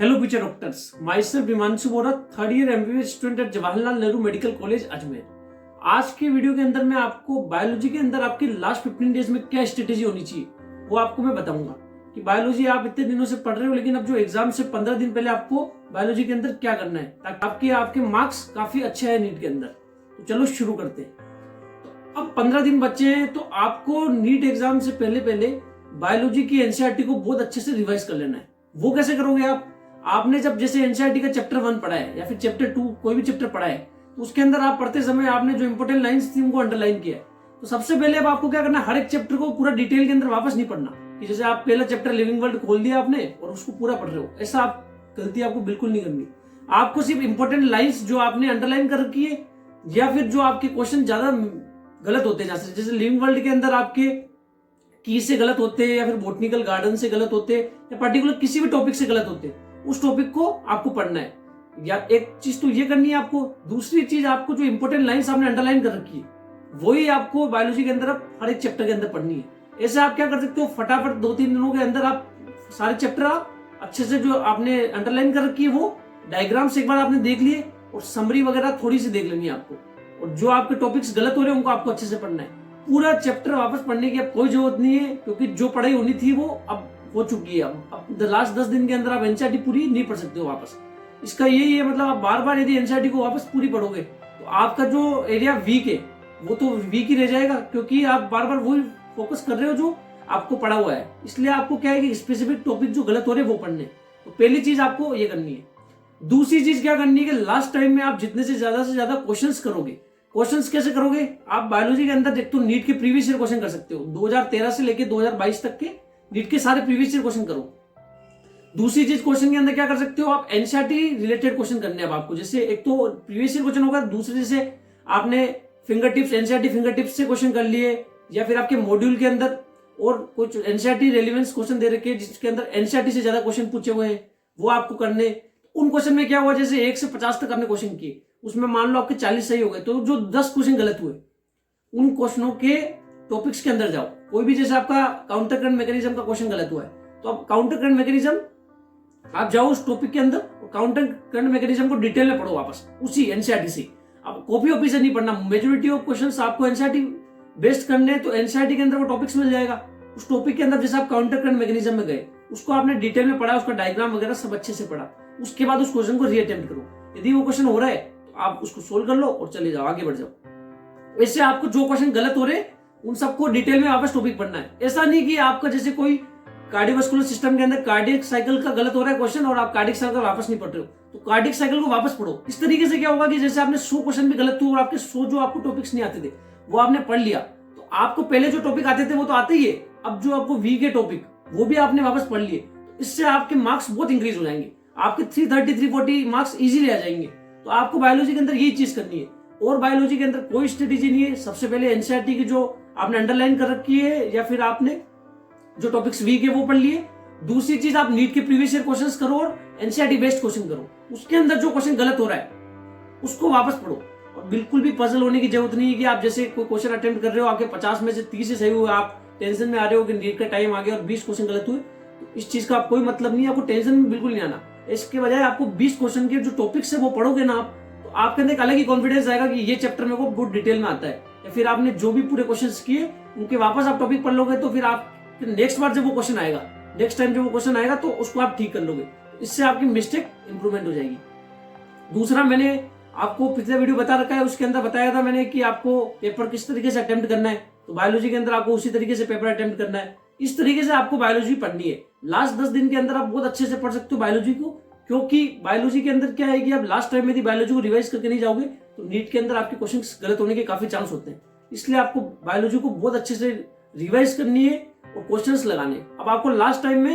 Hello future doctors, my self Himanshu Bora, third year MBBS student at Jawaharlal Nehru medical college Ajmer. आज के video के अंदर मैं आपको बायोलॉजी के अंदर आपके लास्ट 15 डेज में क्या स्ट्रेटेजी होनी चाहिए वो आपको मैं बताऊंगा कि बायोलॉजी आप इतने दिनों से पढ़ रहे हो, लेकिन अब जो एग्जाम से 15 दिन पहले आपको बायोलॉजी के अंदर क्या करना है ताकि आपके मार्क्स काफी अच्छे है नीट के अंदर। तो चलो शुरू करते हैं। तो अब 15 दिन बचे हैं, तो आपको नीट एग्जाम से पहले बायोलॉजी की एनसीईआरटी को बहुत अच्छे से रिवाइज कर लेना है। वो कैसे करोगे आपने जब जैसे एनसीईआरटी का चैप्टर 1 पढ़ा है या फिर चैप्टर 2 कोई भी चैप्टर पढ़ा है, तो उसके अंदर आप पढ़ते समय आपने जो इंपॉर्टेंट लाइंस थी उनको अंडरलाइन किया है। तो सबसे पहले अब आपको क्या करना है, हर एक चैप्टर को पूरा डिटेल के अंदर वापस नहीं पढ़ना कि जैसे आप पहला चैप्टर लिविंग वर्ल्ड खोल दिया आपने और उसको पूरा पढ़ रहे हो। ऐसा आप गलती आपको बिल्कुल नहीं करनी। आपको सिर्फ इंपॉर्टेंट लाइंस जो आपने अंडरलाइन कर रखी है या फिर जो आपके क्वेश्चन ज्यादा गलत होते हैं, जैसे लिविंग वर्ल्ड के अंदर आपके की से गलत होते हैं या फिर बोटनिकल गार्डन से गलत होते हैं या पर्टिकुलर किसी भी टॉपिक से गलत होते हैं, उस टॉपिक को आपको पढ़ना है। या एक चीज तो ये करनी है आपको, दूसरी चीज आपको जो इंपॉर्टेंट लाइंस आपने अंडरलाइन कर रखी है वही आपको बायोलॉजी के अंदर हर एक चैप्टर के अंदर पढ़नी है। ऐसे आप क्या कर सकते हो, फटाफट 2-3 दिनों के अंदर आप सारे चैप्टर अच्छे से जो आपने अंडरलाइन कर रखी है वो डायग्राम्स एक बार आपने देख लिए और समरी वगैरह थोड़ी सी देख लेनी है आपको, और जो आपके टॉपिक्स गलत हो रहे हैं उनको आपको अच्छे से पढ़ना है। पूरा चैप्टर वापस पढ़ने की अब कोई जरूरत नहीं है, क्योंकि जो पढ़ाई होनी थी वो अब हो चुकी है। अब लास्ट 10 दिन के अंदर आप एनसीईआरटी पूरी नहीं पढ़ सकते हो वापस। इसका यही है मतलब, आप बार बार यदि एनसीईआरटी को वापस पूरी पढ़ोगे तो आपका जो एरिया वीक है वो तो वीक ही रह जाएगा, क्योंकि आप बार बार वही फोकस कर रहे हो जो आपको पढ़ा हुआ है। इसलिए आपको क्या है कि स्पेसिफिक टॉपिक जो गलत हो रहे हैं वो पढ़ने। तो पहली चीज आपको ये करनी है। दूसरी चीज क्या करनी है कि लास्ट टाइम में आप जितने से ज्यादा क्वेश्चंस करोगे। क्वेश्चंस कैसे करोगे, आप बायोलॉजी के अंदर देखते हो नीट के प्रीवियस ईयर क्वेश्चन कर सकते हो। 2013 से लेके 2022 तक के नीट के सारे प्रीवियस ईयर क्वेश्चन करो। दूसरी चीज क्वेश्चन के अंदर क्या कर सकते हो, आप एनसीईआरटी रिलेटेड क्वेश्चन करने हैं आपको। जैसे एक तो प्रीवियस ईयर क्वेश्चन होगा, दूसरे जैसे आपने finger tips NCERT finger tips से क्वेश्चन कर लिए, या फिर आपके मॉड्यूल के अंदर और कुछ एनसीईआरटी रेलिवेंस क्वेश्चन दे रखे हैं जिसके अंदर एनसीईआरटी से ज्यादा क्वेश्चन पूछे हुए हैं, वो आपको करने। उन क्वेश्चन में क्या हुआ, जैसे 1 से 50 तक आपने क्वेश्चन किए, उसमें मान लो आपके 40 सही हो गए, तो जो 10 क्वेश्चन गलत हुए उन क्वेश्चनों के टॉपिक्स के अंदर जाओ। कोई भी जैसे आपका काउंटर करंट मैकेनिज्म का क्वेश्चन गलत हुआ है तो अब काउंटर करंट मैकेनिज्म आप जाओ उस टॉपिक के अंदर और काउंटर करंट मैकेनिज्म को डिटेल में पढ़ो वापस उसी एनसीईआरटी से। अब कॉपी ऑपी से नहीं पढ़ना। मेजोरिटी ऑफ क्वेश्चंस आपको एनसीईआरटी बेस्ड करने हैं, तो एनसीईआरटी के अंदर वो टॉपिक्स मिल जाएगा। उस टॉपिक के अंदर जैसे आप काउंटर करंट मैकेनिज्म में गए, उसको आपने डिटेल में पढ़ा, उसका डायग्राम वगैरह सब अच्छे से पढ़ा, उसके बाद उस क्वेश्चन को रीअटेम्प्ट करो। यदि वो क्वेश्चन हो रहा है तो आप उसको सोल्व कर लो और चले जाओ, आगे बढ़ जाओ। वैसे आपको जो क्वेश्चन गलत हो रहे उन सबको डिटेल में वापस टॉपिक पढ़ना है। ऐसा नहीं कि आपका जैसे कोई कार्डियोवास्कुलर सिस्टम के अंदर कार्डियक साइकिल का गलत हो रहा है क्वेश्चन और आप कार्डियक साइकिल वापस नहीं पढ़ रहे हो, तो कार्डियक साइकिल को वापस पढ़ो। इस तरीके से क्या होगा कि जैसे आपने 100 क्वेश्चन भी गलत हुए और आपके 100 जो आपको टॉपिक्स नहीं आते थे वो आपने पढ़ लिया, तो आपको पहले जो टॉपिक आते थे वो तो आते ही है, अब जो आपको वीक है टॉपिक वो भी आपने वापस पढ़ लिए। तो इससे आपके मार्क्स बहुत इंक्रीज हो जाएंगे, आपके 330-340 मार्क्स इजीली आ जाएंगे। तो आपको बायोलॉजी के अंदर यही चीज करनी है, और बायोलॉजी के अंदर कोई स्ट्रेटेजी नहीं है। सबसे पहले एनसीईआरटी की जो आपने अंडरलाइन कर रखी है या फिर आपने जो टॉपिक्स वीक है वो पढ़ लिए। दूसरी चीज आप नीट के प्रीवियस ईयर क्वेश्चंस करो और एनसीईआरटी बेस्ड क्वेश्चन करो। उसके अंदर जो क्वेश्चन गलत हो रहा है उसको वापस पढ़ो, और बिल्कुल भी पजल होने की जरूरत नहीं है कि आप जैसे कोई क्वेश्चन अटेम्प्ट कर रहे हो, आपके 50 में से 30 ही सही हुए, आप टेंशन में आ रहे हो कि नीट का टाइम आ गया और 20 क्वेश्चन गलत हुए। तो इस चीज का कोई मतलब नहीं है, आपको टेंशन में बिल्कुल नहीं आना। इसके बजाय आपको 20 क्वेश्चन के जो टॉपिक्स है वो पढ़ोगे ना आप, तो आपके अंदर एक अलग ही कॉन्फिडेंस आएगा कि ये चैप्टर मेरे को बहुत डिटेल में आता है। या फिर आपने जो भी पूरे क्वेश्चन किए उनके वापस आप टॉपिक पढ़ लोगे, तो फिर आप नेक्स्ट बार जब वो क्वेश्चन आएगा, नेक्स्ट टाइम जब वो क्वेश्चन आएगा तो उसको आप ठीक कर लोगे। इससे आपकी मिस्टेक इंप्रूवमेंट हो जाएगी। दूसरा, मैंने आपको पिछले वीडियो बता रखा है, उसके अंदर बताया था मैंने कि आपको पेपर किस तरीके से अटेम्प्ट करना है, तो बायोलॉजी के अंदर आपको उसी तरीके से पेपर अटेम्प्ट करना है। इस तरीके से आपको बायोलॉजी पढ़नी है। लास्ट 10 दिन के अंदर आप बहुत अच्छे से पढ़ सकते हो बायोलॉजी को, क्योंकि बायोलॉजी के अंदर क्या है कि आप लास्ट टाइम में यदि बायोलॉजी को रिवाइज करके नहीं जाओगे तो नीट के अंदर आपके क्वेश्चन गलत होने के काफी चांस होते हैं। इसलिए आपको बायोलॉजी को बहुत अच्छे से रिवाइज करनी है और क्वेश्चंस लगाने। अब आपको लास्ट टाइम में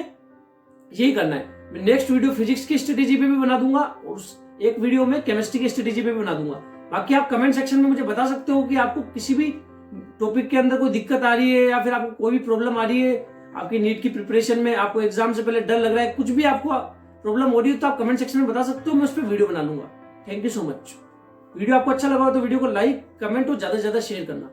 यही करना है। मैं नेक्स्ट वीडियो फिजिक्स की स्ट्रेटेजी पे भी बना दूंगा और एक वीडियो में केमिस्ट्री की स्ट्रेटेजी पे भी बना दूंगा। बाकी आप कमेंट सेक्शन में मुझे बता सकते हो कि आपको किसी भी टॉपिक के अंदर कोई दिक्कत आ रही है या फिर आपको कोई भी प्रॉब्लम आ रही है आपकी नीट की प्रिपरेशन में, आपको एग्जाम से पहले डर लग रहा है, कुछ भी आपको प्रॉब्लम हो रही है तो आप कमेंट सेक्शन में बता सकते हो, मैं उस पर वीडियो बना लूंगा। Thank you so much. Video आपको अच्छा लगा हो तो वीडियो को लाइक, कमेंट और ज्यादा से ज्यादा शेयर करना।